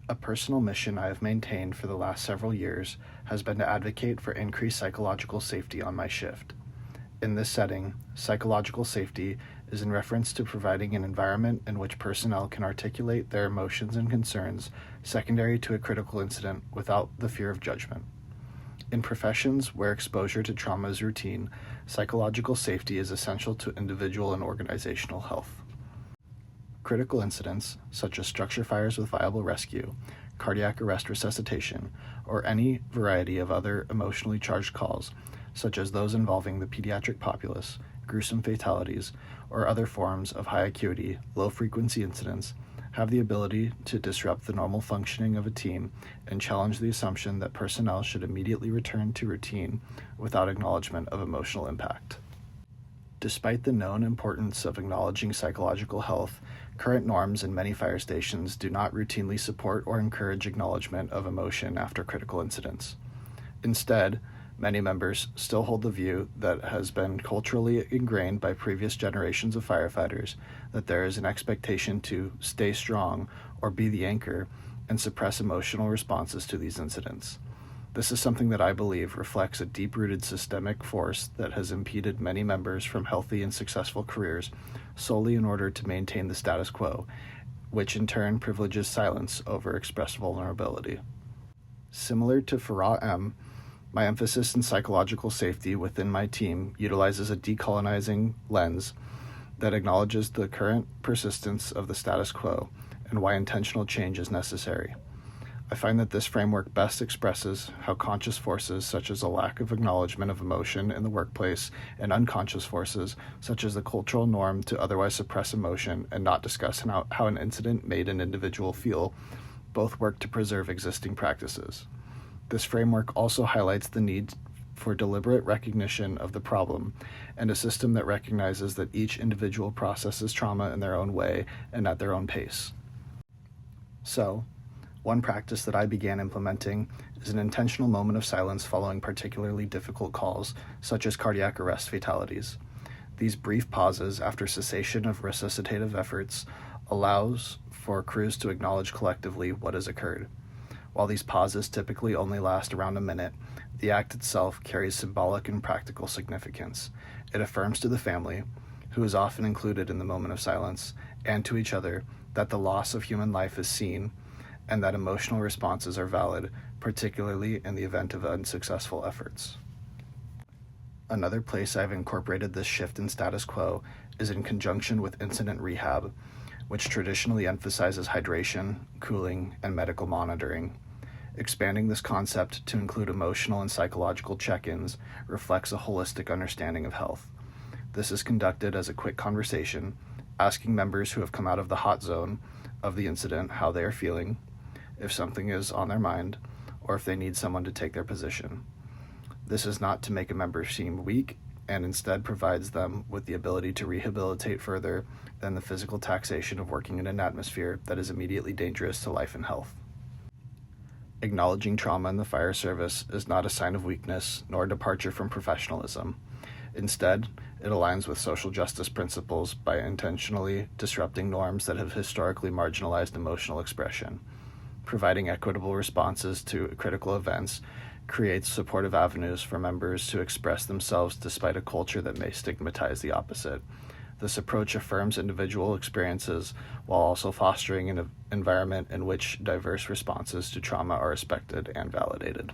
A personal mission I have maintained for the last several years has been to advocate for increased psychological safety on my shift. In this setting, psychological safety is in reference to providing an environment in which personnel can articulate their emotions and concerns secondary to a critical incident without the fear of judgment. In professions where exposure to trauma is routine, psychological safety is essential to individual and organizational health. Critical incidents, such as structure fires with viable rescue, cardiac arrest resuscitation, or any variety of other emotionally charged calls, such as those involving the pediatric populace, gruesome fatalities, or other forms of high acuity, low frequency incidents, have the ability to disrupt the normal functioning of a team and challenge the assumption that personnel should immediately return to routine without acknowledgement of emotional impact. Despite the known importance of acknowledging psychological health, current norms in many fire stations do not routinely support or encourage acknowledgement of emotion after critical incidents. Instead, many members still hold the view that has been culturally ingrained by previous generations of firefighters that there is an expectation to stay strong or be the anchor and suppress emotional responses to these incidents. This is something that I believe reflects a deep-rooted systemic force that has impeded many members from healthy and successful careers solely in order to maintain the status quo, which in turn privileges silence over expressed vulnerability. Similar to Farah M., my emphasis in psychological safety within my team utilizes a decolonizing lens that acknowledges the current persistence of the status quo and why intentional change is necessary. I find that this framework best expresses how conscious forces such as a lack of acknowledgement of emotion in the workplace and unconscious forces such as the cultural norm to otherwise suppress emotion and not discuss how an incident made an individual feel both work to preserve existing practices. This framework also highlights the need for deliberate recognition of the problem and a system that recognizes that each individual processes trauma in their own way and at their own pace. So, one practice that I began implementing is an intentional moment of silence following particularly difficult calls, such as cardiac arrest fatalities. These brief pauses after cessation of resuscitative efforts allows for crews to acknowledge collectively what has occurred. While these pauses typically only last around a minute, the act itself carries symbolic and practical significance. It affirms to the family, who is often included in the moment of silence, and to each other, that the loss of human life is seen and that emotional responses are valid, particularly in the event of unsuccessful efforts. Another place I've incorporated this shift in status quo is in conjunction with incident rehab, which traditionally emphasizes hydration, cooling, and medical monitoring. Expanding this concept to include emotional and psychological check-ins reflects a holistic understanding of health. This is conducted as a quick conversation, asking members who have come out of the hot zone of the incident how they are feeling, if something is on their mind, or if they need someone to take their position. This is not to make a member seem weak, and instead provides them with the ability to rehabilitate further than the physical taxation of working in an atmosphere that is immediately dangerous to life and health. Acknowledging trauma in the fire service is not a sign of weakness nor a departure from professionalism. Instead, it aligns with social justice principles by intentionally disrupting norms that have historically marginalized emotional expression. Providing equitable responses to critical events creates supportive avenues for members to express themselves despite a culture that may stigmatize the opposite. This approach affirms individual experiences while also fostering an environment in which diverse responses to trauma are respected and validated.